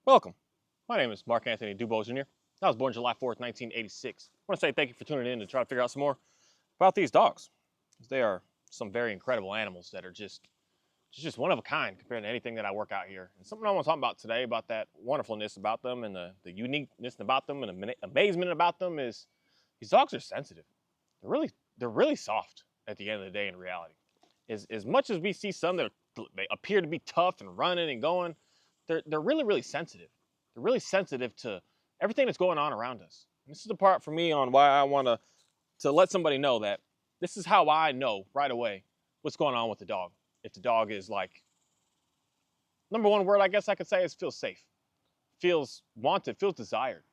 Welcome. My name is Mark Anthony Dubois Jr. I was born July 4th, 1986. I want to say thank you for tuning in to try to figure out some more about these dogs. They are some very incredible animals that are just one of a kind compared to anything that I work out here. And something I want to talk about today about that wonderfulness about them and the uniqueness about them and the amazement about them is these dogs are sensitive. They're really soft at the end of the day in reality. As much as we see some that they appear to be tough and running and going, they're really sensitive. They're really sensitive to everything that's going on around us. And this is the part for me on why I want to let somebody know that this is how I know right away what's going on with the dog. If the dog is like, number one word I guess I could say is feels safe, feels wanted, feels desired,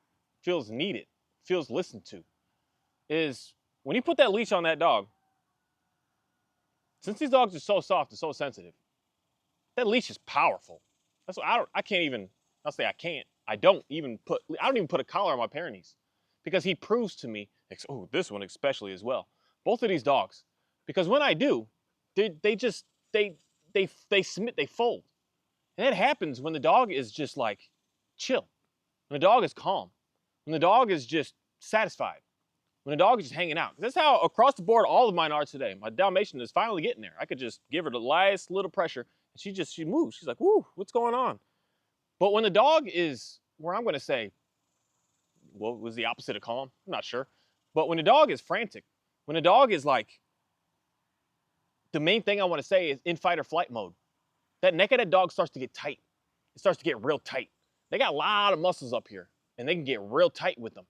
feels needed, feels listened to. Is when you put that leash on that dog, since these dogs are so soft and so sensitive, that leash is powerful. That's what I can't even, I'll say I can't. I don't even put a collar on my Pyrenees because he proves to me, oh, this one especially as well. Both of these dogs, because when I do, they just, they submit, they fold. And that happens when the dog is just like chill, when the dog is calm, when the dog is just satisfied, when the dog is just hanging out. That's how across the board all of mine are today. My Dalmatian is finally getting there. I could just give her the lightest little pressure and she moves. She's like, woo, what's going on? But when the dog is where I'm going to say, well, it was the opposite of calm. I'm not sure. But when the dog is frantic, when the dog is like, the main thing I want to say is in fight or flight mode, that neck of that dog starts to get tight. It starts to get real tight. They got a lot of muscles up here and they can get real tight with them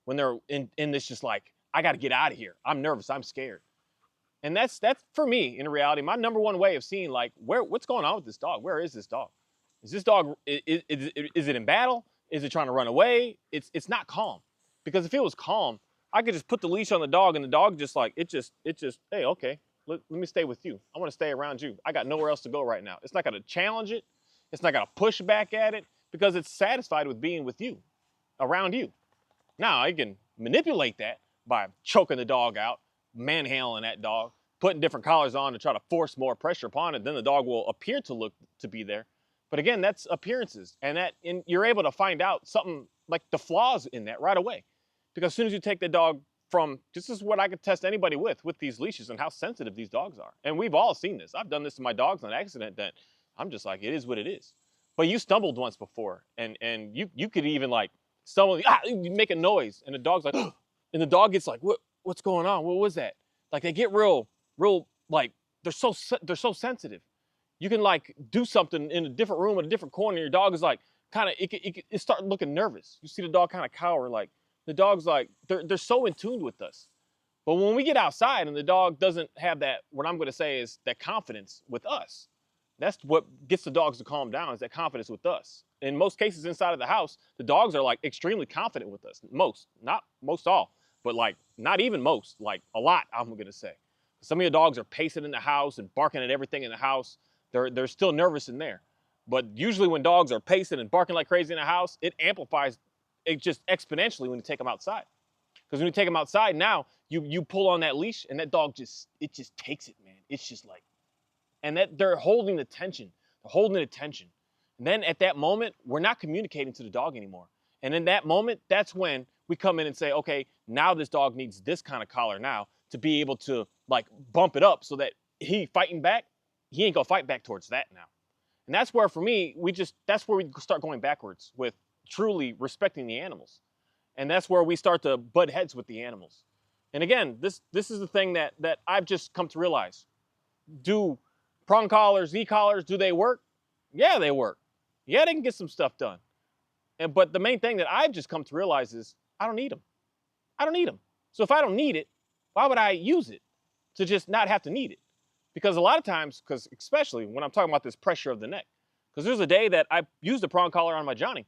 when they're in this just like, I got to get out of here. I'm nervous. I'm scared. And that's for me in reality, my number one way of seeing like what's going on with this dog. Where is this dog? Is this dog, is it in battle? Is it trying to run away? It's not calm. Because if it was calm, I could just put the leash on the dog and the dog just like, hey, okay, let me stay with you. I want to stay around you. I got nowhere else to go right now. It's not going to challenge it. It's not going to push back at it because it's satisfied with being with you, around you. Now I can manipulate that by choking the dog out, manhandling that dog, putting different collars on to try to force more pressure upon it. Then the dog will appear to look to be there. But again, that's appearances, and you're able to find out something like the flaws in that right away. Because as soon as you take the dog from, this is what I could test anybody with these leashes and how sensitive these dogs are. And we've all seen this. I've done this to my dogs on accident that I'm just like, it is what it is. But you stumbled once before, and you could even like stumble, you make a noise, and the dog's like, and the dog gets like, what's going on? What was that? Like they get real like they're so sensitive. You can like do something in a different room in a different corner. Your dog is like kind of it start looking nervous. You see the dog kind of cower. Like the dog's like they're so in tune with us. But when we get outside and the dog doesn't have that, what I'm going to say is that confidence with us. That's what gets the dogs to calm down, is that confidence with us. In most cases inside of the house, the dogs are like extremely confident with us. Most, not most all, but like not even most, like a lot, I'm going to say. Some of your dogs are pacing in the house and barking at everything in the house. They're still nervous in there. But usually when dogs are pacing and barking like crazy in the house, it amplifies it just exponentially when you take them outside. Because when you take them outside, now you pull on that leash and that dog just takes it, man. It's just like, and that they're holding the tension. They're holding the attention. And then at that moment, we're not communicating to the dog anymore. And in that moment, that's when we come in and say, okay, now this dog needs this kind of collar now to be able to like bump it up so that he fighting back, he ain't gonna fight back towards that now. And that's where, for me, that's where we start going backwards with truly respecting the animals. And that's where we start to butt heads with the animals. And again, this is the thing that I've just come to realize. Do prong collars, e-collars, do they work? Yeah, they work. Yeah, they can get some stuff done. But the main thing that I've just come to realize is I don't need them. I don't need them. So if I don't need it, why would I use it to just not have to need it? Because a lot of times, because especially when I'm talking about this pressure of the neck, because there's a day that I used a prong collar on my Johnny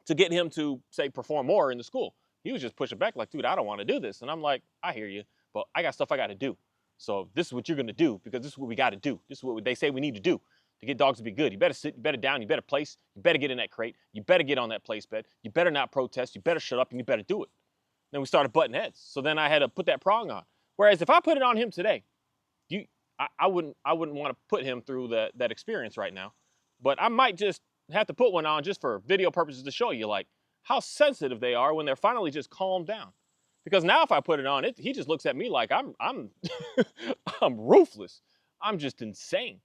to get him to, say, perform more in the school. He was just pushing back like, dude, I don't want to do this. And I'm like, I hear you, but I got stuff I got to do. So this is what you're going to do, because this is what we got to do. This is what they say we need to do to get dogs to be good. You better sit, you better down, you better place, you better get in that crate, you better get on that place bed, you better not protest, you better shut up, and you better do it. Then we started butting heads. So then I had to put that prong on. Whereas if I put it on him today, I wouldn't want to put him through that experience right now. But I might just have to put one on just for video purposes to show you like how sensitive they are when they're finally just calmed down. Because now if I put it on, he just looks at me like I'm I'm ruthless. I'm just insane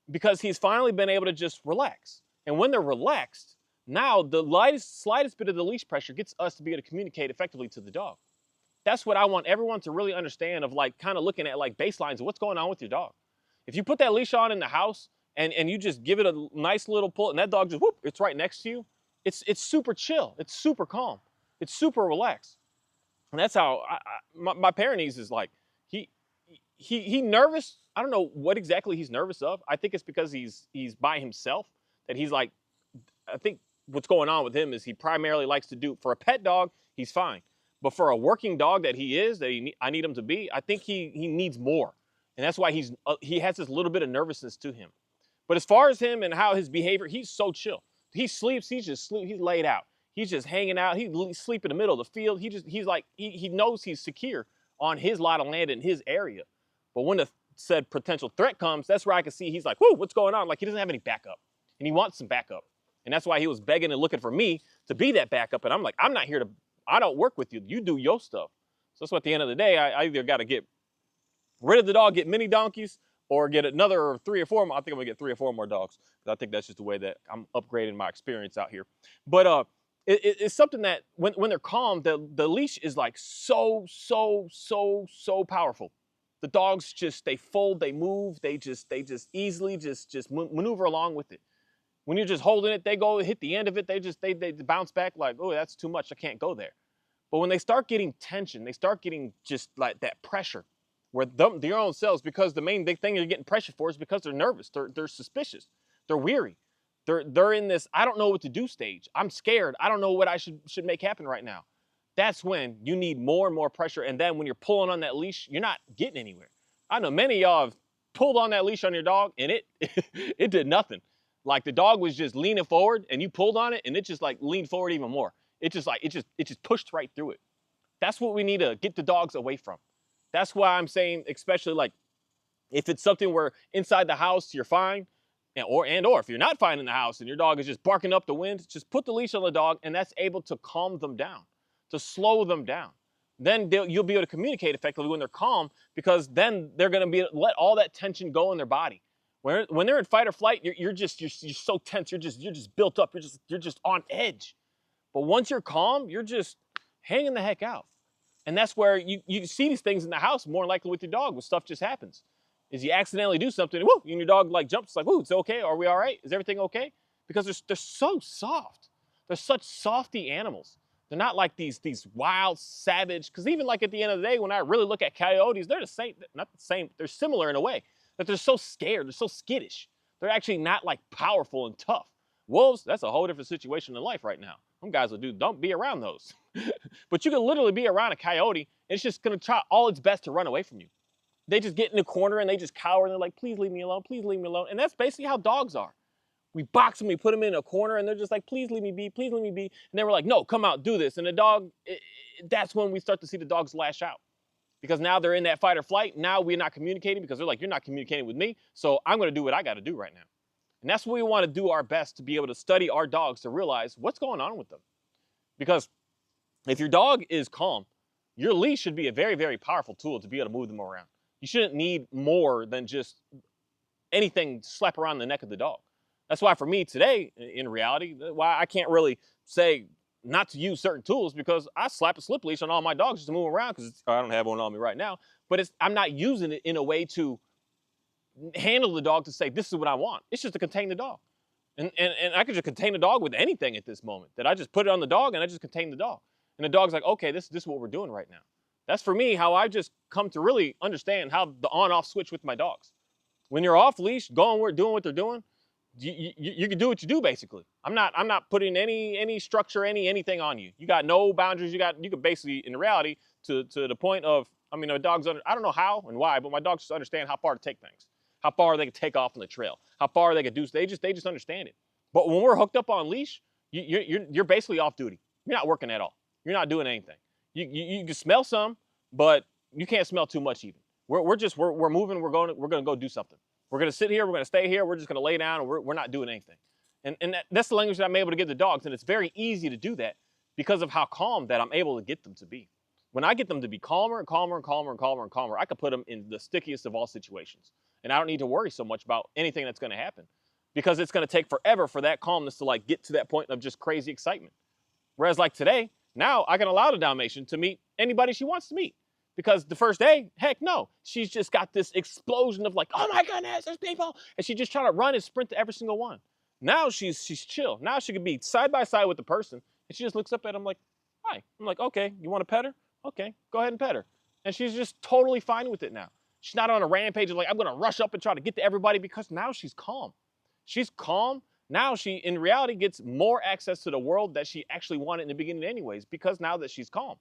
because he's finally been able to just relax. And when they're relaxed, now the slightest bit of the leash pressure gets us to be able to communicate effectively to the dog. That's what I want everyone to really understand of like kind of looking at like baselines of what's going on with your dog. If you put that leash on in the house and you just give it a nice little pull and that dog just whoop, it's right next to you, it's super chill, it's super calm, it's super relaxed. And that's how my Pyrenees is like, he nervous. I don't know what exactly he's nervous of. I think it's because he's by himself that he's like, I think what's going on with him is he primarily likes to do, for a pet dog, he's fine. But for a working dog that he is, I need him to be, I think he needs more. And that's why he has this little bit of nervousness to him. But as far as him and how his behavior, he's so chill. He sleeps, he's laid out. He's just hanging out. He sleep in the middle of the field. He knows he's secure on his lot of land in his area. But when the said potential threat comes, that's where I can see he's like, whoo, what's going on? Like he doesn't have any backup. And he wants some backup. And that's why he was begging and looking for me to be that backup. And I'm like, I'm not here to, I don't work with you. You do your stuff. So that's what at the end of the day, I either got to get rid of the dog, get mini donkeys, or get another 3 or 4 more. I think I'm gonna get 3 or 4 more dogs. I think that's just the way that I'm upgrading my experience out here. But it's something that when they're calm, the leash is like so powerful. The dogs just, they fold, they move, they just easily just maneuver along with it. When you're just holding it, they go hit the end of it, they bounce back like, oh, that's too much, I can't go there. But when they start getting tension, they start getting just like that pressure, where their own selves, because the main big thing they're getting pressure for is because they're nervous, they're suspicious, they're weary. They're in this, I don't know what to do stage. I'm scared. I don't know what I should make happen right now. That's when you need more and more pressure. And then when you're pulling on that leash, you're not getting anywhere. I know many of y'all have pulled on that leash on your dog and it did nothing. Like the dog was just leaning forward and you pulled on it and it just like leaned forward even more. It just pushed right through it. That's what we need to get the dogs away from. That's why I'm saying, especially like if it's something where inside the house you're fine, or if you're not fine in the house and your dog is just barking up the wind, just put the leash on the dog and that's able to calm them down, to slow them down. Then you'll be able to communicate effectively when they're calm, because then they're going to let all that tension go in their body. When they're in fight or flight, you're so tense, you're just built up, you're just on edge. But once you're calm, you're just hanging the heck out. And that's where you see these things in the house more likely with your dog when stuff just happens. Is you accidentally do something, whoo, and your dog like jumps, like, whoo, it's okay, are we all right? Is everything okay? Because they're so soft. They're such softy animals. They're not like these wild, savage, because even like at the end of the day, when I really look at coyotes, they're the same, not the same, they're similar in a way, that they're so scared, they're so skittish. They're actually not like powerful and tough. Wolves, that's a whole different situation in life right now. Some guys will don't be around those. But you can literally be around a coyote, and it's just gonna try all its best to run away from you. They just get in the corner and they just cower and they're like, please leave me alone, please leave me alone. And that's basically how dogs are. We box them, we put them in a corner and they're just like, please leave me be, please leave me be. And then we're like, no, come out, do this. And the dog, that's when we start to see the dogs lash out. Because now they're in that fight or flight. Now we're not communicating because they're like, you're not communicating with me. So I'm gonna do what I gotta do right now. And that's what we wanna do our best to be able to study our dogs to realize what's going on with them. Because if your dog is calm, your leash should be a very, very powerful tool to be able to move them around. You shouldn't need more than just anything slap around the neck of the dog. That's why for me today, in reality, why I can't really say not to use certain tools, because I slap a slip leash on all my dogs just to move around, because I don't have one on me right now, but I'm not using it in a way to handle the dog to say, this is what I want. It's just to contain the dog. And I could just contain the dog with anything at this moment, that I just put it on the dog and I just contain the dog. And the dog's like, okay, this is what we're doing right now. That's for me how I've just come to really understand how the on-off switch with my dogs. When you're off leash, doing what they're doing, you can do what you do basically. I'm not putting any structure, anything on you. You got no boundaries. You can basically, in reality, to the point of, I mean, a dog's I don't know how and why, but my dogs just understand how far to take things, how far they can take off on the trail, how far they can do. They just understand it. But when we're hooked up on leash, you're basically off duty. You're not working at all. You're not doing anything. You can smell some, but you can't smell too much even. We're moving, we're gonna go do something. We're gonna sit here, we're gonna stay here, we're just gonna lay down, and we're not doing anything. And that's the language that I'm able to give the dogs. And it's very easy to do that because of how calm that I'm able to get them to be. When I get them to be calmer and calmer and calmer and calmer and calmer, I can put them in the stickiest of all situations. And I don't need to worry so much about anything that's going to happen because it's going to take forever for that calmness to like get to that point of just crazy excitement. Whereas like today, now I can allow the Dalmatian to meet anybody she wants to meet. Because the first day, heck no, she's just got this explosion of like, oh my goodness, there's people. And she's just trying to run and sprint to every single one. Now she's chill. Now she can be side by side with the person. And she just looks up at him like, hi. I'm like, okay, you want to pet her? Okay, go ahead and pet her. And she's just totally fine with it now. She's not on a rampage of like, I'm going to rush up and try to get to everybody because now she's calm. She's calm. Now she, in reality, gets more access to the world that she actually wanted in the beginning anyways because now that she's calm.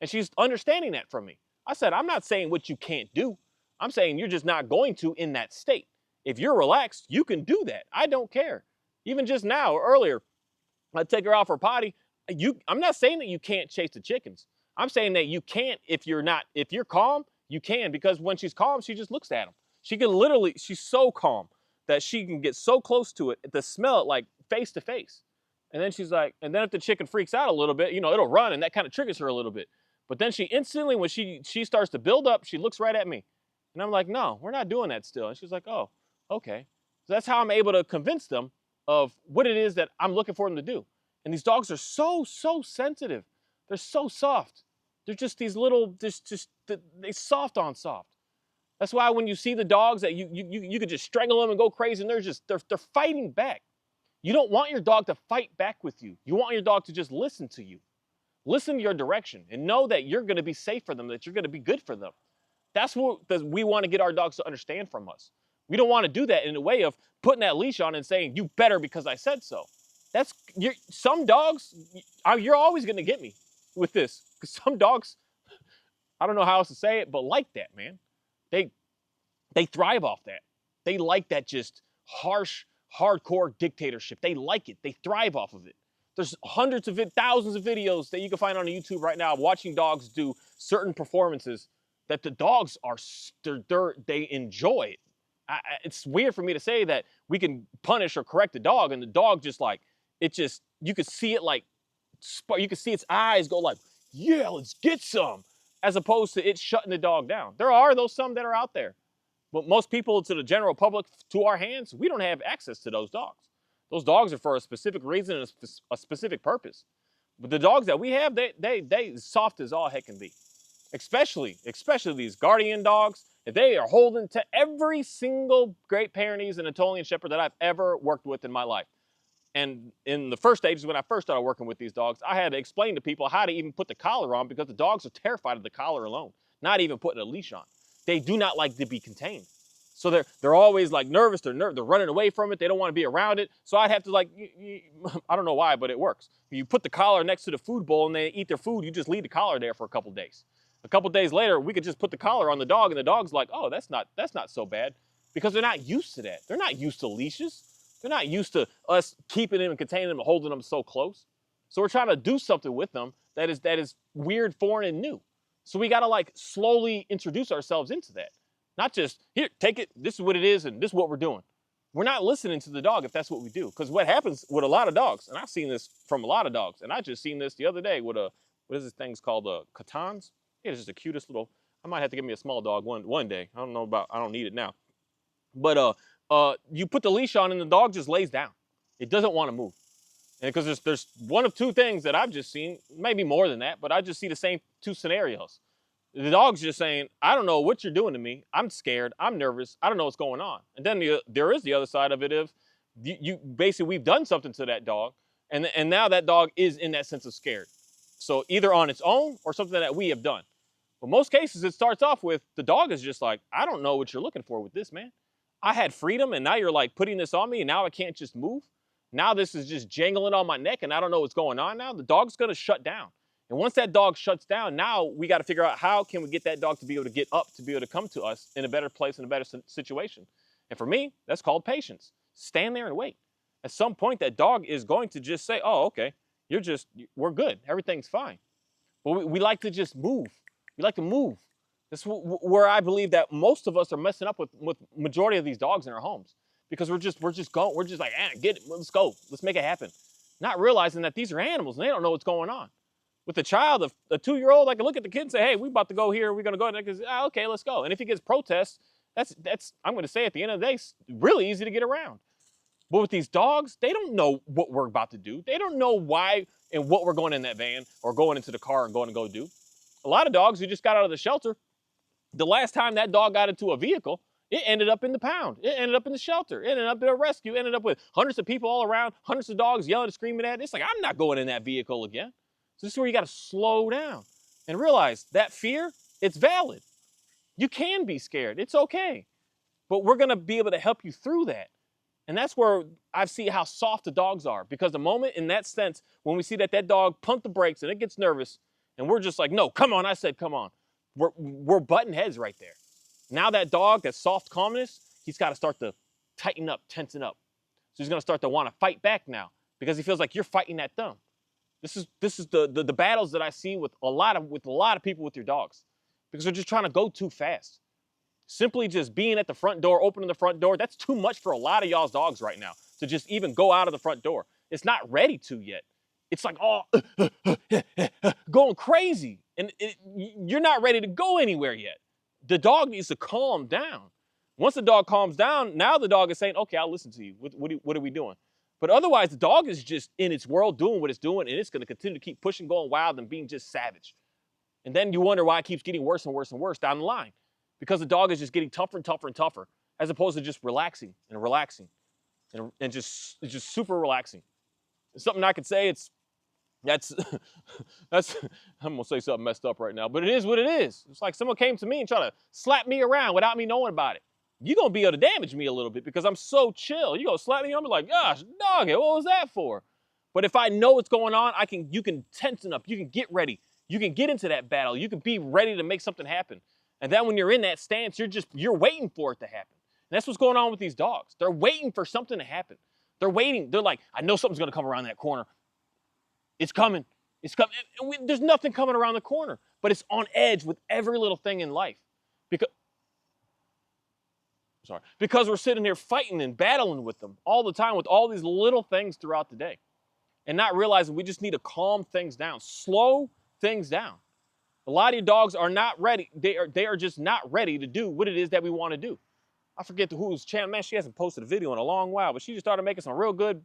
And she's understanding that from me. I said, I'm not saying what you can't do. I'm saying you're just not going to in that state. If you're relaxed, you can do that. I don't care. Even just now or earlier, I take her out for potty. I'm not saying that you can't chase the chickens. I'm saying that you can't if you're calm, you can, because when she's calm, she just looks at them. She can literally, she's so calm that she can get so close to it to smell it like face to face. And then she's like, and then if the chicken freaks out a little bit, it'll run and that kind of triggers her a little bit. But then she instantly, when she starts to build up, she looks right at me. And I'm like, no, we're not doing that still. And she's like, oh, okay. So that's how I'm able to convince them of what it is that I'm looking for them to do. And these dogs are so, so sensitive. They're so soft. They're just these little, they soft on soft. That's why when you see the dogs that you could just strangle them and go crazy, and they're fighting back. You don't want your dog to fight back with you. You want your dog to just listen to you. Listen to your direction and know that you're going to be safe for them, that you're going to be good for them. That's what we want to get our dogs to understand from us. We don't want to do that in a way of putting that leash on and saying, you better because I said so. Some dogs, you're always going to get me with this. Because some dogs, I don't know how else to say it, but like that, man. They thrive off that. They like that just harsh, hardcore dictatorship. They like it. They thrive off of it. There's thousands of videos that you can find on YouTube right now watching dogs do certain performances that the dogs they enjoy it. It's weird for me to say that we can punish or correct the dog and the dog just like, you could see it like, you could see its eyes go like, yeah, let's get some, as opposed to it shutting the dog down. There are some that are out there. But most people, to the general public, to our hands, we don't have access to those dogs. Those dogs are for a specific reason and a specific purpose. But the dogs that we have, they soft as all heck can be. Especially these guardian dogs. They are holding to every single Great Pyrenees and Anatolian Shepherd that I've ever worked with in my life. And in the first stages, when I first started working with these dogs, I had to explain to people how to even put the collar on because the dogs are terrified of the collar alone, not even putting a leash on. They do not like to be contained. So they're always like nervous, they're running away from it, they don't want to be around it. So I'd have to like, I don't know why, but it works. You put the collar next to the food bowl and they eat their food, you just leave the collar there for a couple days. A couple days later, we could just put the collar on the dog and the dog's like, oh, that's not so bad, because they're not used to that. They're not used to leashes. They're not used to us keeping them and containing them and holding them so close. So we're trying to do something with them that is weird, foreign, and new. So we got to like slowly introduce ourselves into that. Not just, here, take it, this is what it is, and this is what we're doing. We're not listening to the dog if that's what we do. Because what happens with a lot of dogs, and I've seen this from a lot of dogs, and I just seen this the other day with what is this thing's called, Catans? It's just the cutest little, I might have to give me a small dog one day. I don't need it now. But you put the leash on and the dog just lays down. It doesn't want to move. And because there's one of two things that I've just seen, maybe more than that, but I just see the same two scenarios. The dog's just saying, I don't know what you're doing to me. I'm scared. I'm nervous. I don't know what's going on. And then there is the other side of it of basically we've done something to that dog, and now that dog is in that sense of scared. So either on its own or something that we have done. But most cases it starts off with the dog is just like, I don't know what you're looking for with this, man. I had freedom and now you're like putting this on me and now I can't just move. Now this is just jangling on my neck and I don't know what's going on now. The dog's gonna shut down. And once that dog shuts down, now we got to figure out how can we get that dog to be able to get up, to be able to come to us in a better place, in a better situation. And for me, that's called patience. Stand there and wait. At some point, that dog is going to just say, oh, okay, we're good. Everything's fine. But we like to just move. We like to move. That's where I believe that most of us are messing up with majority of these dogs in our homes. because we're just going, we're just like, get it, let's go, let's make it happen. Not realizing that these are animals and they don't know what's going on. With a child, a 2-year-old, I can look at the kid and say, hey, we about to go here, we're gonna go there, because okay, let's go. And if he gets protests, that's I'm gonna say at the end of the day, really easy to get around. But with these dogs, they don't know what we're about to do. They don't know why and what we're going in that van or going into the car and going to go do. A lot of dogs who just got out of the shelter, the last time that dog got into a vehicle, it ended up in the pound. It ended up in the shelter. It ended up in a rescue. It ended up with hundreds of people all around, hundreds of dogs yelling and screaming at it. It's like, I'm not going in that vehicle again. So this is where you got to slow down and realize that fear, it's valid. You can be scared. It's okay. But we're going to be able to help you through that. And that's where I see how soft the dogs are. Because the moment, in that sense, when we see that dog pump the brakes and it gets nervous, and we're just like, no, come on, I said, come on. We're butting heads right there. Now that dog, that soft calmness, he's got to start to tighten up, tensen up. So he's going to start to want to fight back now because he feels like you're fighting at them. This is the battles that I see with a lot of people with your dogs, because they're just trying to go too fast. Simply just being at the front door, opening the front door, that's too much for a lot of y'all's dogs right now to just even go out of the front door. It's not ready to yet. It's like, going crazy. And you're not ready to go anywhere yet. The dog needs to calm down. Once the dog calms down, now the dog is saying, okay, I'll listen to you. What are we doing? But otherwise, the dog is just in its world doing what it's doing, and it's going to continue to keep pushing, going wild, and being just savage. And then you wonder why it keeps getting worse and worse and worse down the line. Because the dog is just getting tougher and tougher and tougher, as opposed to just relaxing and relaxing. And just super relaxing. It's something I could say, that's I'm gonna say something messed up right now, but it is what it is. It's like someone came to me and tried to slap me around without me knowing about it. You're gonna be able to damage me a little bit because I'm so chill. You gonna slap me, I'm like, gosh, doggy, what was that for? But if I know what's going on, you can tension up, you can get ready, you can get into that battle, you can be ready to make something happen. And then when you're in that stance, you're waiting for it to happen. And that's what's going on with these dogs. They're waiting for something to happen. They're waiting. They're like, I know something's gonna come around that corner. It's coming. It's coming. There's nothing coming around the corner, but it's on edge with every little thing in life. Because we're sitting here fighting and battling with them all the time with all these little things throughout the day and not realizing we just need to calm things down, slow things down. A lot of your dogs are not ready. They are just not ready to do what it is that we want to do. I forget whose channel, man, she hasn't posted a video in a long while, but she just started making some real good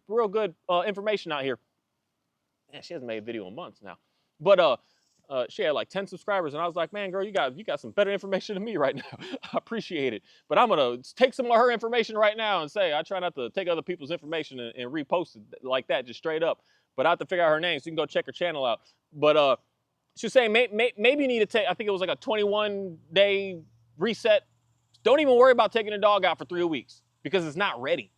information out here. Man, she hasn't made a video in months now. But she had like 10 subscribers, and I was like, man, girl, you got some better information than me right now. I appreciate it. But I'm gonna take some of her information right now and say, I try not to take other people's information and repost it like that, just straight up. But I have to figure out her name, so you can go check her channel out. But she was saying maybe you need to take, I think it was like a 21-day reset. Don't even worry about taking a dog out for 3 weeks because it's not ready.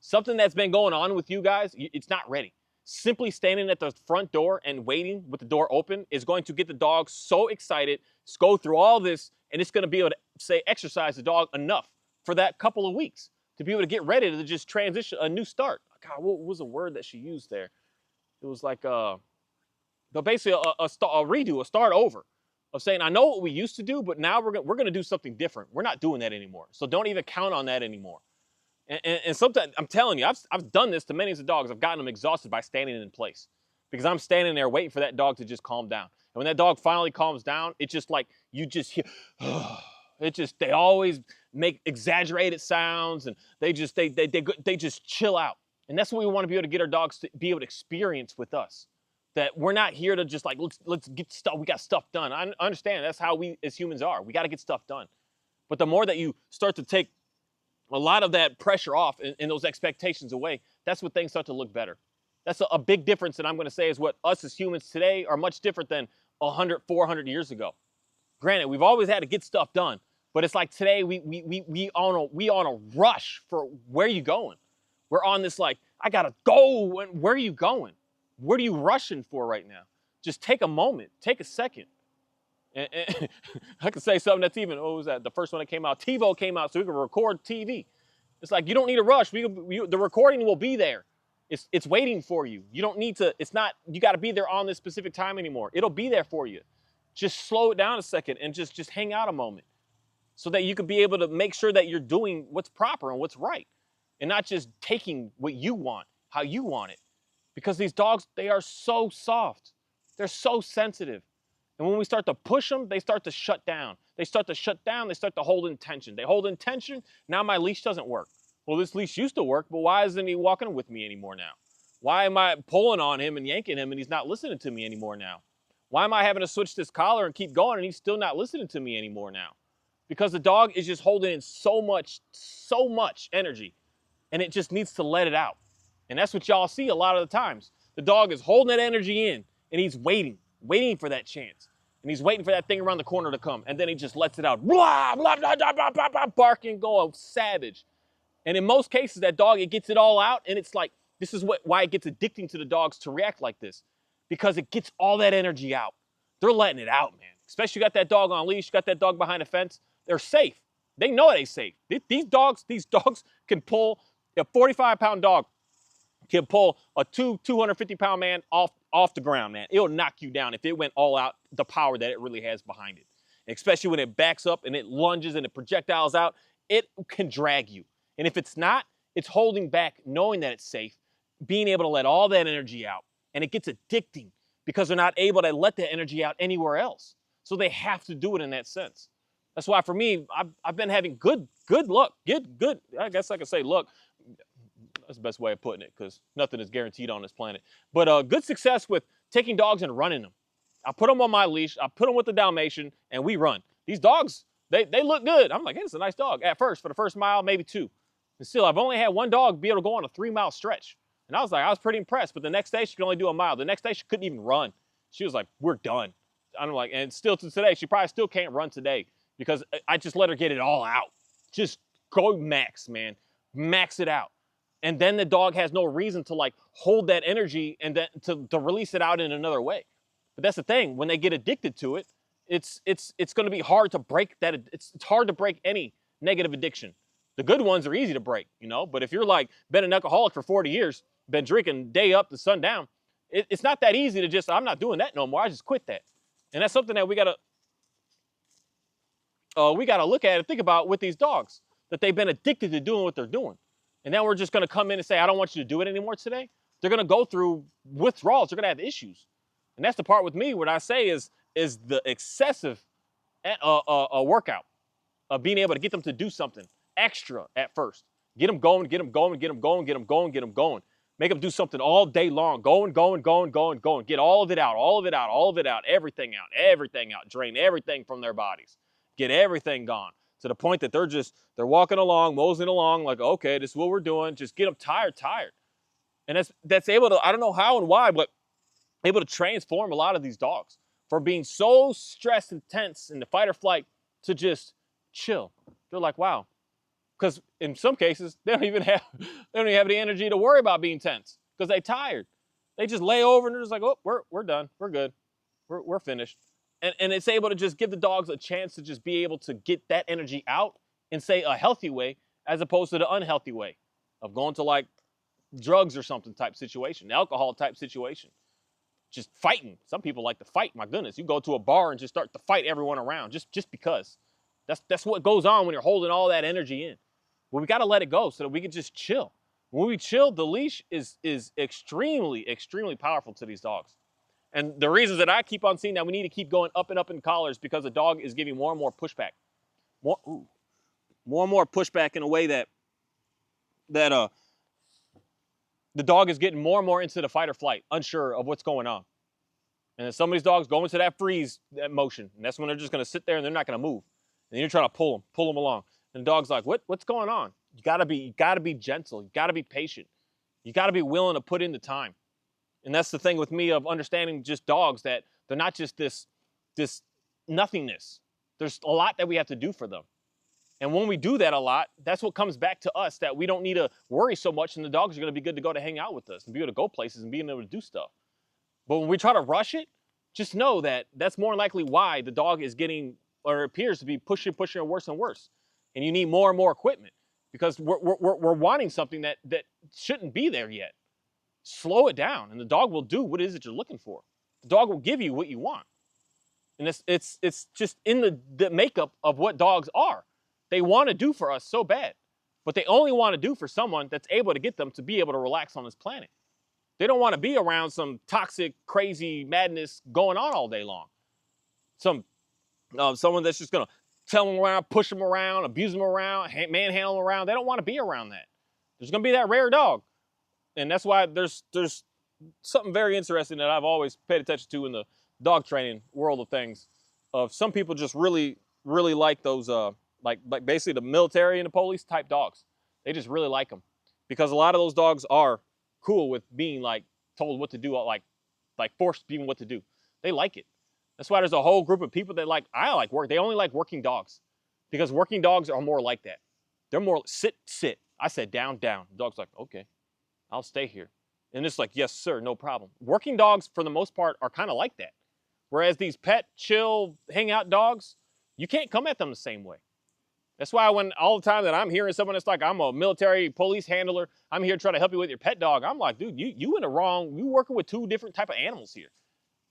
Something that's been going on with you guys, it's not ready. Simply standing at the front door and waiting with the door open is going to get the dog so excited, go through all this, and it's going to be able to, say, exercise the dog enough for that couple of weeks to be able to get ready to just transition, a new start. God, what was the word that she used there? It was like, but basically a redo, a start over of saying, I know what we used to do, but now we're going to do something different. We're not doing that anymore. So don't even count on that anymore. And sometimes, I'm telling you, I've done this to many of the dogs. I've gotten them exhausted by standing in place because I'm standing there waiting for that dog to just calm down. And when that dog finally calms down, it's just like you just hear, they always make exaggerated sounds and they just chill out. And that's what we want to be able to get our dogs to be able to experience with us. That we're not here to just like, let's get stuff, we got stuff done. I understand that's how we as humans are. We got to get stuff done. But the more that you start to take a lot of that pressure off and those expectations away, that's when things start to look better. That's a big difference that I'm going to say is what us as humans today are much different than 100, 400 years ago. Granted, we've always had to get stuff done, but it's like today we on a rush for where you going. We're on this like, I got to go. And where are you going? What are you rushing for right now? Just take a moment, take a second. And I could say something that's even, what was that? The first one that came out, TiVo came out so we could record TV. It's like, you don't need to rush. The recording will be there. It's waiting for you. You don't need to, it's not, you got to be there on this specific time anymore. It'll be there for you. Just slow it down a second and just hang out a moment so that you can be able to make sure that you're doing what's proper and what's right. and not just taking what you want, how you want it. Because these dogs, they are so soft. They're so sensitive. And when we start to push them, they start to shut down. They start to shut down. They start to hold in tension. They hold in tension. Now my leash doesn't work. Well, this leash used to work, but why isn't he walking with me anymore now? Why am I pulling on him and yanking him and he's not listening to me anymore now? Why am I having to switch this collar and keep going and he's still not listening to me anymore now? Because the dog is just holding in so much energy, and it just needs to let it out. And that's what y'all see a lot of the times. The dog is holding that energy in, and he's waiting for that chance. And he's waiting for that thing around the corner to come, and then he just lets it out. Blah, blah, blah, blah, blah, blah, blah, barking, going savage. And in most cases, that dog, it gets it all out, and it's like, this is why it gets addicting to the dogs to react like this, because it gets all that energy out. They're letting it out, man. Especially you got that dog on leash, you got that dog behind a fence. They're safe. They know they're safe. These dogs can pull, a 45-pound dog can pull a 250-pound man off the ground, man. It'll knock you down if it went all out, the power that it really has behind it. Especially when it backs up and it lunges and it projectiles out, it can drag you. And if it's not, it's holding back, knowing that it's safe, being able to let all that energy out. And it gets addicting because they're not able to let that energy out anywhere else. So they have to do it in that sense. That's why for me, I've been having good luck. Good, I guess I could say luck. That's the best way of putting it, because nothing is guaranteed on this planet. But good success with taking dogs and running them. I put them on my leash. I put them with the Dalmatian, and we run. These dogs, they look good. I'm like, hey, it's a nice dog at first, for the first mile, maybe two. And still, I've only had one dog be able to go on a 3-mile stretch. And I was pretty impressed. But the next day, she could only do a mile. The next day, she couldn't even run. She was like, we're done. I'm like, and still to today, she probably still can't run today, because I just let her get it all out. Just go max, man. Max it out. And then the dog has no reason to like hold that energy and then to release it out in another way. But that's the thing. When they get addicted to it, it's going to be hard to break that. It's hard to break any negative addiction. The good ones are easy to break, you know. But if you're like been an alcoholic for 40 years, been drinking day up to sundown, it's not that easy to just, I'm not doing that no more. I just quit that. And that's something that we gotta look at and think about with these dogs, that they've been addicted to doing what they're doing. And then we're just going to come in and say, I don't want you to do it anymore today. They're going to go through withdrawals. They're going to have issues. And that's the part with me, what I say is the excessive workout of being able to get them to do something extra at first. Get them going, get them going, get them going, get them going, get them going. Make them do something all day long. Going. Get all of it out, everything out. Drain everything from their bodies. Get everything gone. To the point that they're walking along, moseying along, like, okay, this is what we're doing. Just get them tired. And that's able to, I don't know how and why, but able to transform a lot of these dogs from being so stressed and tense in the fight or flight to just chill. They're like, wow. Because in some cases, they don't even have the energy to worry about being tense because they're tired. They just lay over and they're just like, oh, we're done. We're good. We're finished. And it's able to just give the dogs a chance to just be able to get that energy out in, say, a healthy way, as opposed to the unhealthy way of going to like drugs or something type situation, alcohol type situation. Just fighting. Some people like to fight. My goodness, you go to a bar and just start to fight everyone around just because. That's what goes on when you're holding all that energy in. Well, we got to let it go so that we can just chill. When we chill, the leash is extremely, extremely powerful to these dogs. And the reasons that I keep on seeing that we need to keep going up and up in collars, because the dog is giving more and more pushback. More and more pushback in a way that the dog is getting more and more into the fight or flight, unsure of what's going on. And then some of these dogs go into that freeze, that motion. And that's when they're just going to sit there and they're not going to move. And you're trying to pull them along. And the dog's like, what's going on? You gotta be gentle. You gotta be patient. You gotta be willing to put in the time. And that's the thing with me of understanding just dogs, that they're not just this nothingness. There's a lot that we have to do for them. And when we do that a lot, that's what comes back to us, that we don't need to worry so much, and the dogs are going to be good to go to hang out with us and be able to go places and being able to do stuff. But when we try to rush it, just know that that's more likely why the dog is getting, or appears to be pushing worse and worse. And you need more and more equipment, because we're wanting something that shouldn't be there yet. Slow it down, and the dog will do what it is that you're looking for. The dog will give you what you want. And it's just in the makeup of what dogs are. They want to do for us so bad. but they only want to do for someone that's able to get them to be able to relax on this planet. They don't want to be around some toxic, crazy madness going on all day long. Someone that's just gonna tell them around, push them around, abuse them around, manhandle them around. They don't want to be around that. There's gonna be that rare dog, and that's why there's something very interesting that I've always paid attention to in the dog training world of things. Of some people just really like those like basically the military and the police type dogs. They just really like them because a lot of those dogs are cool with being like told what to do, like forced being what to do. They like it. That's why there's a whole group of people that they only like working dogs because working dogs are more like that. They're more sit. I said down. The dog's like, okay, I'll stay here. And it's like, yes, sir, no problem. Working dogs, for the most part, are kind of like that. Whereas these pet, chill, hangout dogs, you can't come at them the same way. That's why when all the time that I'm hearing someone that's like, I'm a military police handler, I'm here trying to help you with your pet dog, I'm like, dude, you in the wrong, you working with two different type of animals here.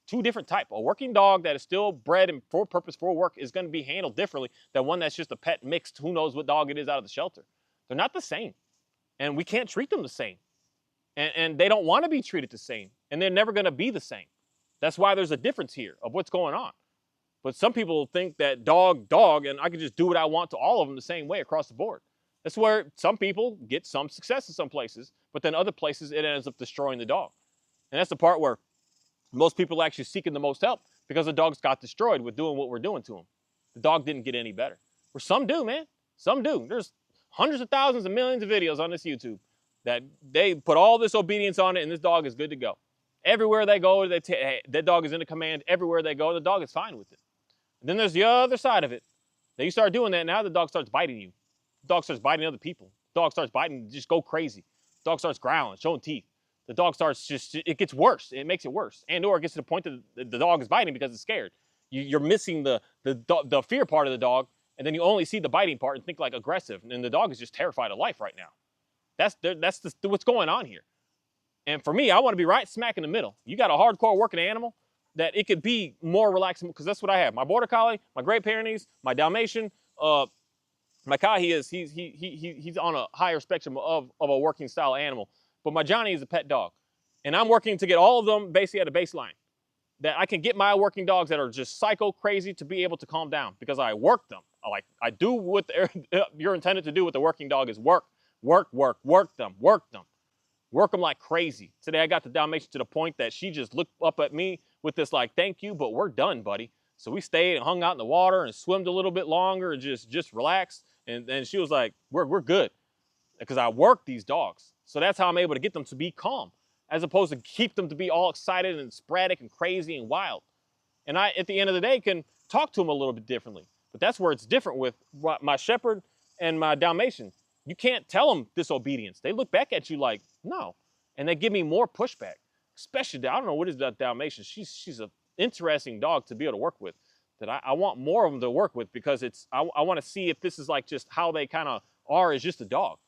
Two different type. A working dog that is still bred and for purpose for work is going to be handled differently than one that's just a pet mixed. Who knows what dog it is out of the shelter. They're not the same. And we can't treat them the same. And they don't want to be treated the same. And they're never going to be the same. That's why there's a difference here of what's going on. But some people think that dog, and I can just do what I want to all of them the same way across the board. That's where some people get some success in some places, but then other places it ends up destroying the dog. And that's the part where most people are actually seeking the most help because the dogs got destroyed with doing what we're doing to them. The dog didn't get any better. Where some do, man. Some do. There's hundreds of thousands and millions of videos on this YouTube that they put all this obedience on it and this dog is good to go. Everywhere they go, that dog is in a command. Everywhere they go, the dog is fine with it. And then there's the other side of it. That you start doing that, now the dog starts biting you. The dog starts biting other people. The dog starts biting, just go crazy. The dog starts growling, showing teeth. The dog starts it gets worse. It makes it worse. And or it gets to the point that the dog is biting because it's scared. You're missing the fear part of the dog, and then you only see the biting part and think like aggressive. And the dog is just terrified of life right now. That's what's going on here. And for me, I want to be right smack in the middle. You got a hardcore working animal that it could be more relaxing because that's what I have. My Border Collie, my Great Pyrenees, my Dalmatian, my Kai, he's on a higher spectrum of a working style animal. But my Johnny is a pet dog. And I'm working to get all of them basically at a baseline. That I can get my working dogs that are just psycho crazy to be able to calm down because I work them. I do what you're intended to do with the working dog is work them. Work them like crazy. Today I got the Dalmatian to the point that she just looked up at me with this like, thank you, but we're done, buddy. So we stayed and hung out in the water and swimmed a little bit longer and just relaxed. And she was like, we're good. Because I work these dogs. So that's how I'm able to get them to be calm, as opposed to keep them to be all excited and sporadic and crazy and wild. And I, at the end of the day, can talk to them a little bit differently. But that's where it's different with my Shepherd and my Dalmatian. You can't tell them disobedience. They look back at you like, no. And they give me more pushback. Especially, I don't know what is that Dalmatian. She's an interesting dog to be able to work with. That I want more of them to work with because I want to see if this is like just how they kind of are as just a dog.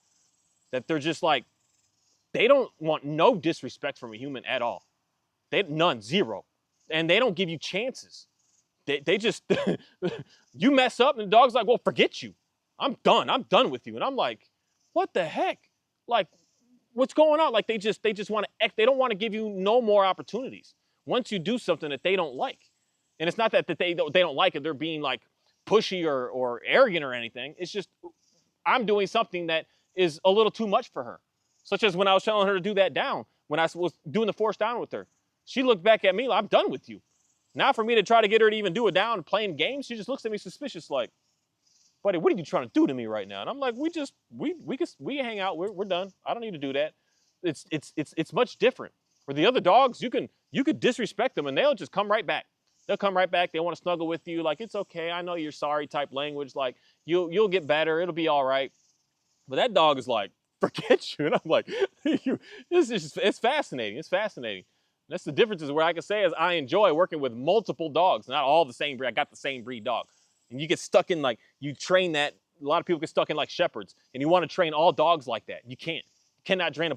That they're just like, they don't want no disrespect from a human at all. None, zero. And they don't give you chances. They just, you mess up and the dog's like, well, forget you. I'm done with you. And I'm like, what the heck? Like, what's going on? Like, they just want to, they don't want to give you no more opportunities once you do something that they don't like. And it's not that they don't like it. They're being like pushy or arrogant or anything. It's just, I'm doing something that is a little too much for her. Such as when I was telling her to do that down, when I was doing the force down with her. She looked back at me like, I'm done with you. Now for me to try to get her to even do a down playing games, she just looks at me suspicious like, buddy, what are you trying to do to me right now? And I'm like, we hang out, we're done. I don't need to do that. It's much different. For the other dogs, you could disrespect them and they'll just come right back. They'll come right back. They want to snuggle with you. Like, it's okay. I know you're sorry type language. Like, you'll get better. It'll be all right. But that dog is like, forget you. And I'm like, it's fascinating. It's fascinating. And that's the difference is where I can say is I enjoy working with multiple dogs, not all the same breed. I got the same breed dog. And you get stuck in like, you train that, a lot of people get stuck in like shepherds and you want to train all dogs like that. You can't. You cannot train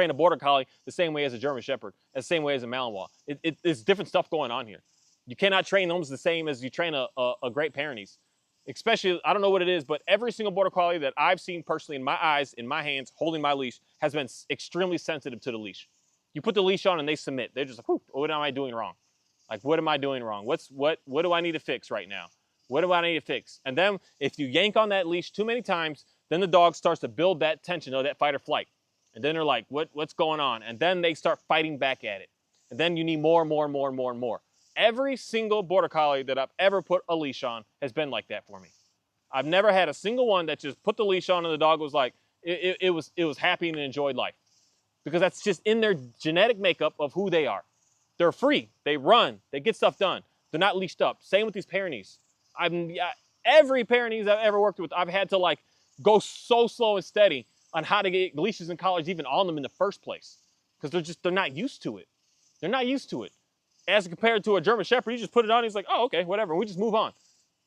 a Border Collie the same way as a German Shepherd, the same way as a Malinois. It's different stuff going on here. You cannot train them the same as you train a Great Pyrenees. especially, I don't know what it is, but every single border collie that I've seen personally in my eyes, in my hands, holding my leash, has been extremely sensitive to the leash. You put the leash on and they submit. They're just like, what am I doing wrong? Like, what am I doing wrong? What do I need to fix right now? What do I need to fix? And then if you yank on that leash too many times, then the dog starts to build that tension, that fight or flight. And then they're like, what's going on? And then they start fighting back at it. And then you need more and more and more and more and more. Every single border collie that I've ever put a leash on has been like that for me. I've never had a single one that just put the leash on and the dog was like, it was happy and enjoyed life. Because that's just in their genetic makeup of who they are. They're free. They run. They get stuff done. They're not leashed up. Same with these Pyrenees. Every Pyrenees I've ever worked with, I've had to like go so slow and steady on how to get leashes and collars even on them in the first place. Because they're not used to it. They're not used to it. As compared to a German Shepherd, you just put it on, he's like, oh, okay, whatever, we just move on.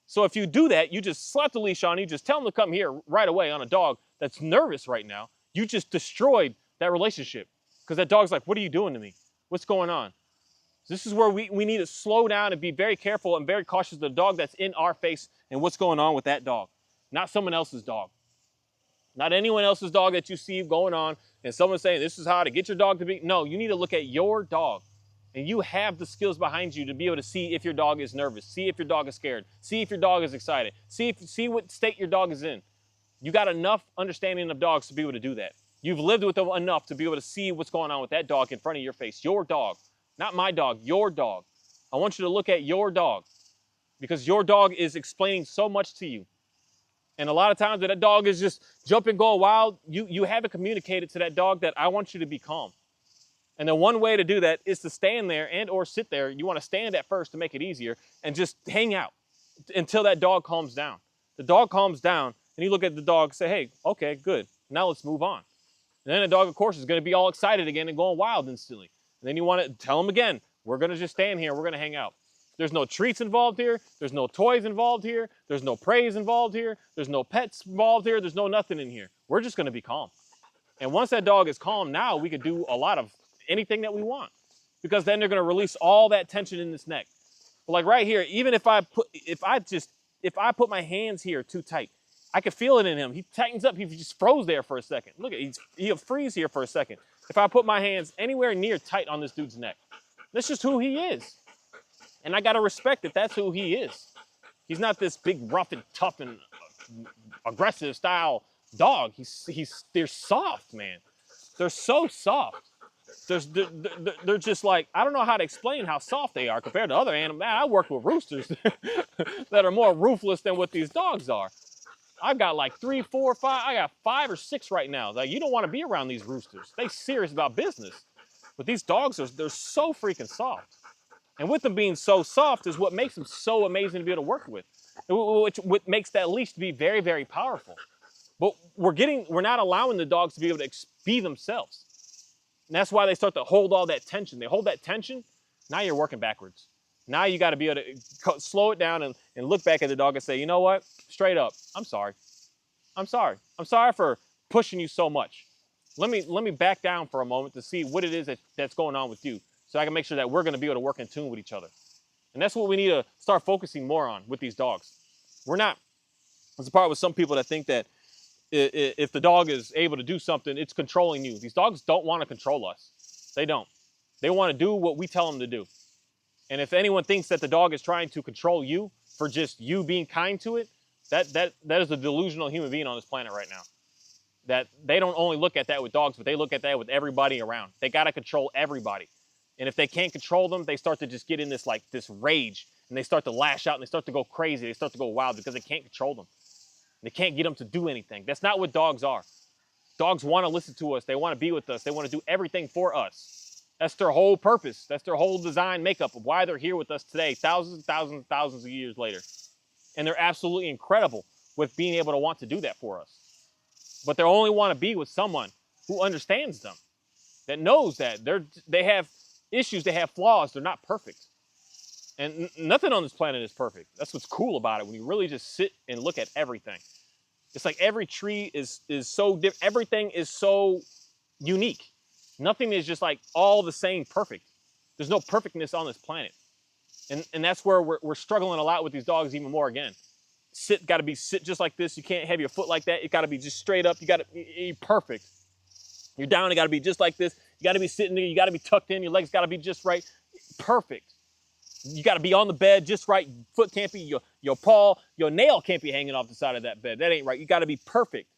So if you do that, you just slap the leash on, you just tell them to come here right away on a dog that's nervous right now, you just destroyed that relationship. Because that dog's like, what are you doing to me? What's going on? This is where we need to slow down and be very careful and very cautious of the dog that's in our face and what's going on with that dog. Not someone else's dog. Not anyone else's dog that you see going on and someone's saying this is how to get your dog to be. No, you need to look at your dog. And you have the skills behind you to be able to see if your dog is nervous, see if your dog is scared, see if your dog is excited, see what state your dog is in. You got enough understanding of dogs to be able to do that. You've lived with them enough to be able to see what's going on with that dog in front of your face. Your dog, not my dog, your dog. I want you to look at your dog because your dog is explaining so much to you. And a lot of times that dog is just jumping, going wild, you haven't communicated to that dog that I want you to be calm. And the one way to do that is to stand there and or sit there. You want to stand at first to make it easier and just hang out until that dog calms down. The dog calms down and you look at the dog and say, hey, okay, good. Now let's move on. And then the dog, of course, is going to be all excited again and going wild instantly. And then you want to tell them again, we're going to just stand here. We're going to hang out. There's no treats involved here. There's no toys involved here. There's no praise involved here. There's no pets involved here. There's no nothing in here. We're just going to be calm. And once that dog is calm, now we could do a lot of anything that we want because then they're going to release all that tension in this neck. But like right here, even if I put my hands here too tight, I could feel it in him. He tightens up. He just froze there for a second. Look at he'll freeze here for a second. If I put my hands anywhere near tight on this dude's neck, that's just who he is. And I got to respect that that's who he is. He's not this big, rough and tough and aggressive style dog. They're soft, man. They're so soft. They're just like, I don't know how to explain how soft they are compared to other animals. Man, I work with roosters that are more ruthless than what these dogs are. I've got like 3, 4, 5. I got 5 or 6 right now. Like, you don't want to be around these roosters. They're serious about business. But these dogs, they're so freaking soft. And with them being so soft is what makes them so amazing to be able to work with. What makes that leash to be very, very powerful. But we're not allowing the dogs to be able to be themselves. And that's why they start to hold all that tension. They hold that tension, now you're working backwards. Now you got to be able to slow it down and look back at the dog and say, you know what? Straight up, I'm sorry. I'm sorry. I'm sorry for pushing you so much. Let me back down for a moment to see what it is that's going on with you so I can make sure that we're going to be able to work in tune with each other. And that's what we need to start focusing more on with these dogs. We're not, there's a part with some people that think that if the dog is able to do something, it's controlling you. These dogs don't want to control us. They don't. They want to do what we tell them to do. And if anyone thinks that the dog is trying to control you for just you being kind to it, that is a delusional human being on this planet right now. That they don't only look at that with dogs, but they look at that with everybody around. They got to control everybody. And if they can't control them, they start to just get in this rage and they start to lash out and they start to go crazy. They start to go wild because they can't control them. They can't get them to do anything. That's not what dogs are. Dogs want to listen to us. They want to be with us. They want to do everything for us. That's their whole purpose. That's their whole design makeup of why they're here with us today, thousands and thousands and thousands of years later. And they're absolutely incredible with being able to want to do that for us. But they only want to be with someone who understands them, that knows that they have issues, they have flaws, they're not perfect. And nothing on this planet is perfect. That's what's cool about it when you really just sit and look at everything. It's like every tree is so different. Everything is so unique. Nothing is just like all the same perfect. There's no perfectness on this planet. And that's where we're struggling a lot with these dogs even more again. got to be sit just like this. You can't have your foot like that. It got to be just straight up. You got to be perfect. Your down, it got to be just like this. You got to be sitting there. You got to be tucked in. Your legs got to be just right. Perfect. You got to be on the bed just right. Foot can't be, your paw, your nail can't be hanging off the side of that bed. That ain't right. You got to be perfect.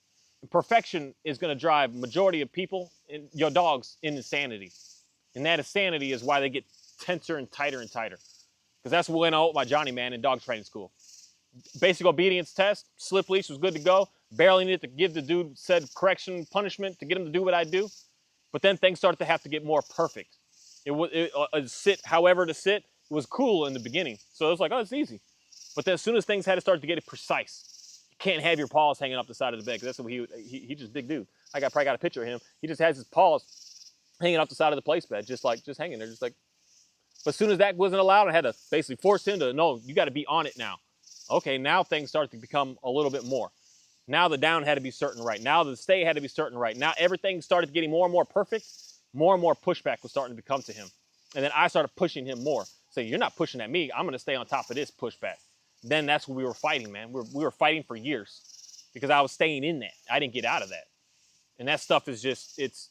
And perfection is going to drive majority of people and your dogs in insanity. And that insanity is why they get tenser and tighter and tighter. Because that's what went on with my Johnny, man, in dog training school. Basic obedience test, slip leash was good to go. Barely needed to give the dude said correction, punishment to get him to do what I do. But then things started to have to get more perfect. Sit however to sit was cool in the beginning. So it was like, oh, it's easy. But then as soon as things had to start to get it precise, you can't have your paws hanging off the side of the bed, because that's what he just big dude. Probably got a picture of him. He just has his paws hanging off the side of the place bed, just hanging there, just like. But as soon as that wasn't allowed, I had to basically force him to, no, you got to be on it now. Okay, now things start to become a little bit more. Now the down had to be certain right. Now the stay had to be certain right. Now everything started getting more and more perfect. More and more pushback was starting to become to him. And then I started pushing him more. Saying, you're not pushing at me. I'm going to stay on top of this pushback. Then that's what we were fighting, man. We were fighting for years because I was staying in that. I didn't get out of that. And that stuff is just, it's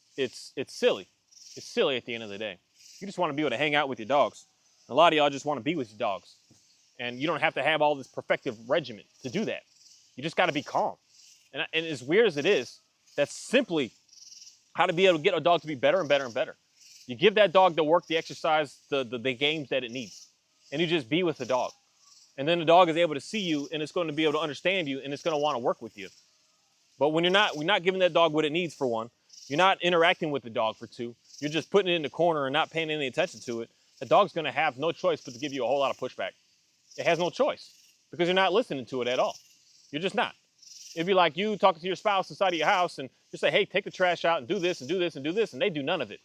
silly. It's silly at the end of the day. You just want to be able to hang out with your dogs. A lot of y'all just want to be with your dogs. And you don't have to have all this perfective regimen to do that. You just got to be calm. And as weird as it is, that's simply how to be able to get a dog to be better and better and better. You give that dog the work, the exercise, the games that it needs. And you just be with the dog. And then the dog is able to see you, and it's going to be able to understand you, and it's going to want to work with you. But when we're not giving that dog what it needs, for one, you're not interacting with the dog, for two, you're just putting it in the corner and not paying any attention to it, the dog's going to have no choice but to give you a whole lot of pushback. It has no choice because you're not listening to it at all. You're just not. It'd be like you talking to your spouse inside of your house and just say, hey, take the trash out and do this and do this and do this, and they do none of it.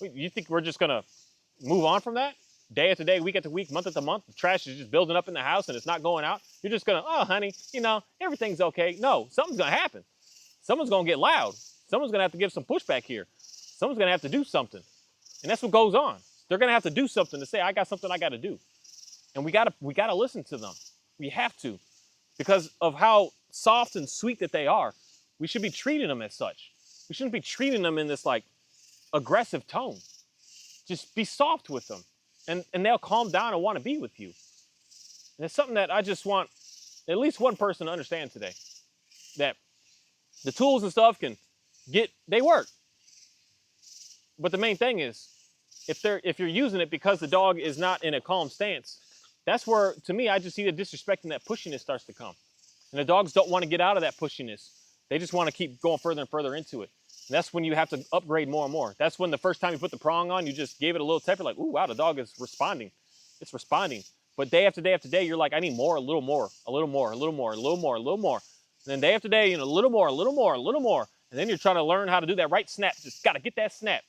You think we're just going to move on from that? Day after day, week after week, month after month, the trash is just building up in the house and it's not going out. You're just going to, oh, honey, everything's okay. No, something's going to happen. Someone's going to get loud. Someone's going to have to give some pushback here. Someone's going to have to do something. And that's what goes on. They're going to have to do something to say, I got something I got to do. And we got to listen to them. We have to. Because of how soft and sweet that they are, we should be treating them as such. We shouldn't be treating them in this like aggressive tone. Just be soft with them. And they'll calm down and want to be with you. And it's something that I just want at least one person to understand today. That the tools and stuff they work. But the main thing is, if you're using it because the dog is not in a calm stance, that's where, to me, I just see the disrespect and that pushiness starts to come. And the dogs don't want to get out of that pushiness. They just want to keep going further and further into it. And that's when you have to upgrade more and more. That's when the first time you put the prong on, you just gave it a little tap. You're like, ooh, wow, the dog is responding. It's responding. But day after day after day, you're like, I need more, a little more, a little more, a little more, a little more, a little more. And then day after day, a little more, a little more, a little more. And then you're trying to learn how to do that right snap. Just got to get that snap.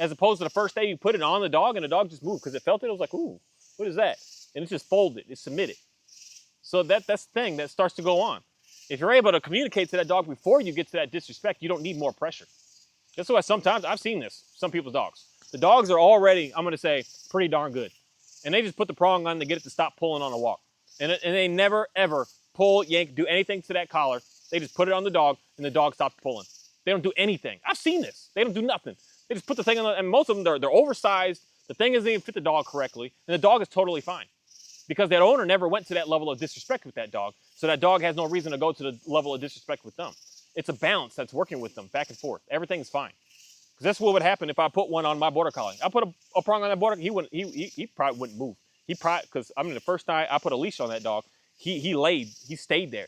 As opposed to the first day you put it on the dog and the dog just moved because it felt it. It was like, ooh, what is that? And it's just folded. It's submitted. So that's the thing that starts to go on. If you're able to communicate to that dog before you get to that disrespect, you don't need more pressure. That's why sometimes I've seen this, some people's dogs. The dogs are already, I'm going to say, pretty darn good. And they just put the prong on to get it to stop pulling on a walk. And they never, ever pull, yank, do anything to that collar. They just put it on the dog, and the dog stops pulling. They don't do anything. I've seen this. They don't do nothing. They just put the thing on, and most of them, they're oversized. The thing doesn't even fit the dog correctly, and the dog is totally fine. Because that owner never went to that level of disrespect with that dog, so that dog has no reason to go to the level of disrespect with them. It's a balance that's working with them back and forth. Everything's fine. Because that's what would happen if I put one on my border collie. I put a prong on that border, he probably wouldn't move. Because the first time I put a leash on that dog, he stayed there.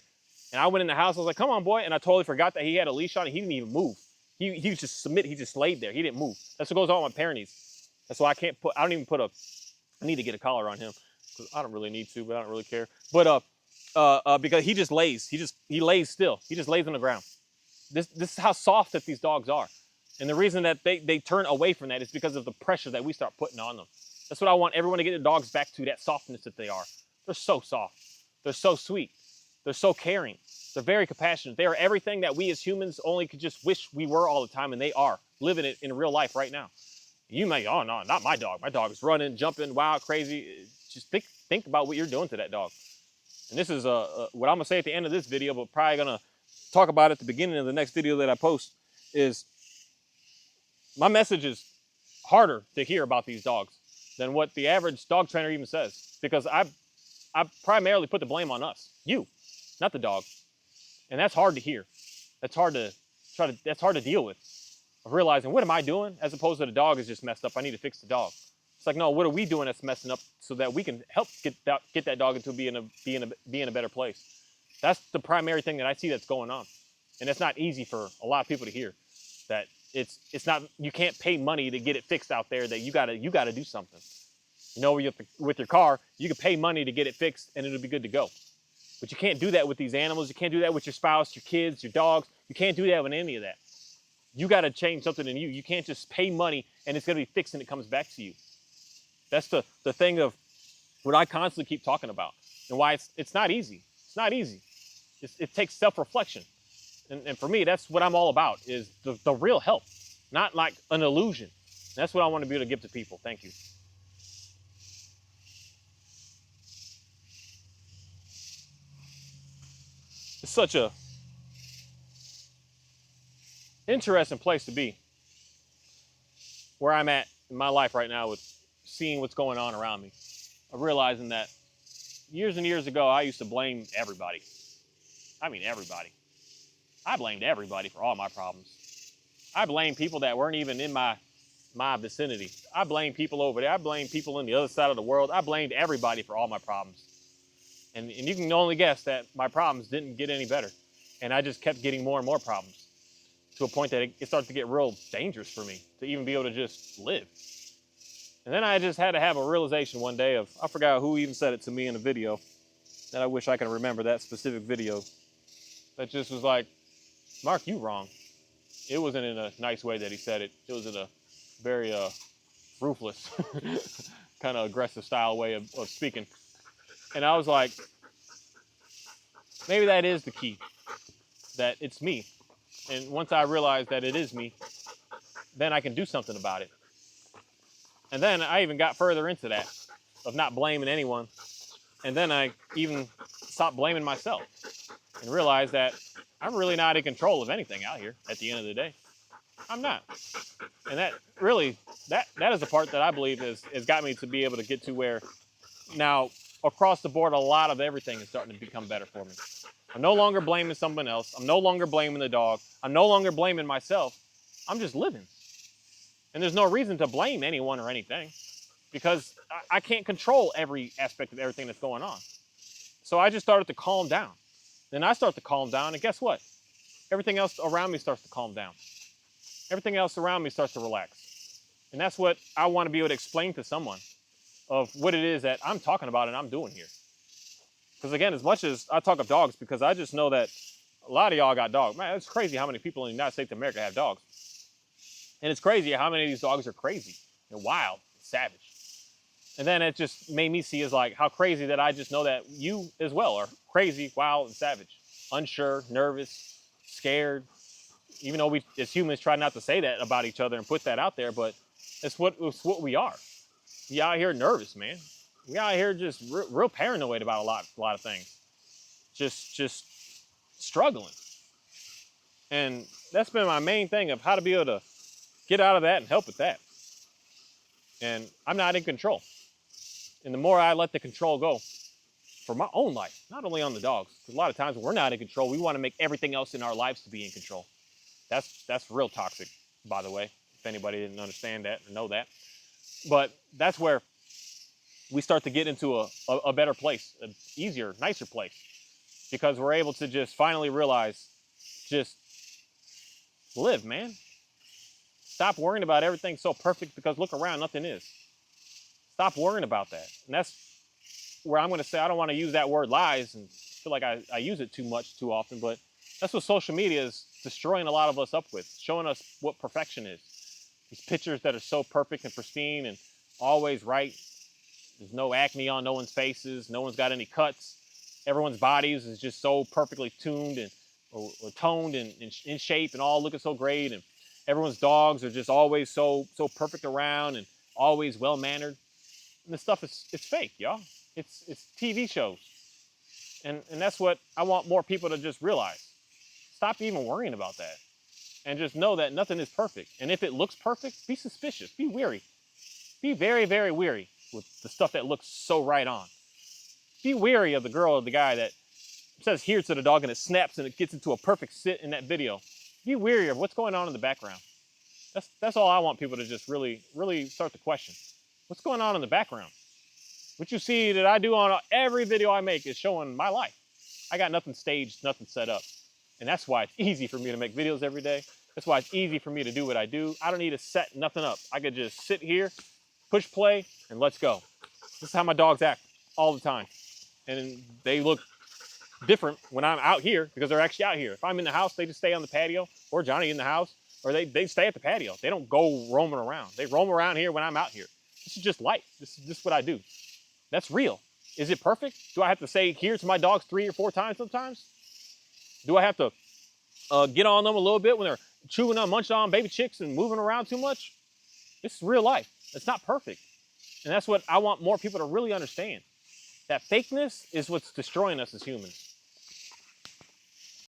And I went in the house, I was like, come on, boy. And I totally forgot that he had a leash on, and he didn't even move. He was just submitted, he just laid there. He didn't move. That's what goes on with my Pyrenees. That's why I need to get a collar on him. I don't really need to, but I don't really care. But because he just lays. He lays still. He just lays on the ground. This is how soft that these dogs are. And the reason that they turn away from that is because of the pressure that we start putting on them. That's what I want everyone to get their dogs back to, that softness that they are. They're so soft. They're so sweet. They're so caring. They're very compassionate. They are everything that we as humans only could just wish we were all the time, and they are living it in real life right now. You may, oh no, not my dog. My dog is running, jumping, wild, crazy. Just think about what you're doing to that dog. And this is what I'm gonna say at the end of this video, but probably gonna talk about at the beginning of the next video that I post, is my message is harder to hear about these dogs than what the average dog trainer even says, because I primarily put the blame on us, you, not the dog. And that's hard to hear. That's hard to that's hard to deal with. Of realizing, what am I doing? As opposed to the dog is just messed up, I need to fix the dog. It's like, no, what are we doing that's messing up so that we can help get that dog into be in a better place? That's the primary thing that I see that's going on. And it's not easy for a lot of people to hear, that it's not, you can't pay money to get it fixed out there, that you gotta do something. You know, with your car, you can pay money to get it fixed and it'll be good to go. But you can't do that with these animals. You can't do that with your spouse, your kids, your dogs. You can't do that with any of that. You got to change something in you. You can't just pay money and it's going to be fixed and it comes back to you. That's the thing of what I constantly keep talking about, and why it's not easy. It's not easy. It takes self-reflection. And for me, that's what I'm all about, is the real help, not like an illusion. And that's what I want to be able to give to people. Thank you. It's such a interesting place to be, where I'm at in my life right now, with seeing what's going on around me. I'm realizing that years and years ago, I used to blame everybody. I mean, everybody. I blamed everybody for all my problems. I blamed people that weren't even in my vicinity. I blamed people over there. I blamed people in the other side of the world. I blamed everybody for all my problems. And you can only guess that my problems didn't get any better. And I just kept getting more and more problems, to a point that it started to get real dangerous for me to even be able to just live. And then I just had to have a realization one day of, I forgot who even said it to me in a video, that I wish I could remember that specific video, that just was like, Mark, you wrong. It wasn't in a nice way that he said it. It was in a very ruthless, kind of aggressive style way of speaking. And I was like, maybe that is the key, that it's me. And once I realize that it is me, then I can do something about it. And then I even got further into that, of not blaming anyone. And then I even stopped blaming myself and realized that I'm really not in control of anything out here at the end of the day. I'm not. And that really, that is the part that I believe has got me to be able to get to where now, across the board, a lot of everything is starting to become better for me. I'm no longer blaming someone else. I'm no longer blaming the dog. I'm no longer blaming myself. I'm just living. And there's no reason to blame anyone or anything, because I can't control every aspect of everything that's going on. So I just started to calm down. Then I start to calm down, and guess what? Everything else around me starts to calm down. Everything else around me starts to relax. And that's what I want to be able to explain to someone, of what it is that I'm talking about and I'm doing here. Because again, as much as I talk of dogs, because I just know that a lot of y'all got dogs. Man, it's crazy how many people in the United States of America have dogs. And it's crazy how many of these dogs are crazy and wild and savage. And then it just made me see, is like, how crazy that I just know that you as well are crazy, wild, and savage. Unsure, nervous, scared. Even though we as humans try not to say that about each other and put that out there, but it's what we are. We out here nervous, man. We out here just real paranoid about a lot of things. Just struggling. And that's been my main thing, of how to be able to get out of that and help with that. And I'm not in control. And the more I let the control go for my own life, not only on the dogs, because a lot of times when we're not in control, we want to make everything else in our lives to be in control. That's real toxic, by the way, if anybody didn't understand that or know that. But that's where we start to get into a better place, an easier, nicer place, because we're able to just finally realize, just live, man. Stop worrying about everything so perfect, because look around, nothing is. Stop worrying about that. And that's where I'm going to say, I don't want to use that word lies, and feel like I use it too often, but that's what social media is destroying a lot of us up with, showing us what perfection is. These pictures that are so perfect and pristine and always right. There's no acne on no one's faces. No one's got any cuts. Everyone's bodies is just so perfectly tuned and or toned and in shape and all looking so great. And everyone's dogs are just always so perfect around and always well-mannered. And this stuff it's fake, y'all. It's TV shows. And that's what I want more people to just realize. Stop even worrying about that. And just know that nothing is perfect. And if it looks perfect, be suspicious, be weary. Be very, very weary with the stuff that looks so right on. Be wary of the girl or the guy that says here to the dog and it snaps and it gets into a perfect sit in that video. Be wary of what's going on in the background. That's all I want people to just really, really start to question. What's going on in the background? What you see that I do on every video I make is showing my life. I got nothing staged, nothing set up. And that's why it's easy for me to make videos every day. That's why it's easy for me to do what I do. I don't need to set nothing up. I could just sit here, push play, and let's go. This is how my dogs act all the time. And they look different when I'm out here because they're actually out here. If I'm in the house, they just stay on the patio, or Johnny in the house, or they stay at the patio. They don't go roaming around. They roam around here when I'm out here. This is just life. This is just what I do. That's real. Is it perfect? Do I have to say here to my dogs 3 or 4 times sometimes? Do I have to get on them a little bit when they're chewing on, munching on baby chicks and moving around too much? This is real life. It's not perfect. And that's what I want more people to really understand. That fakeness is what's destroying us as humans.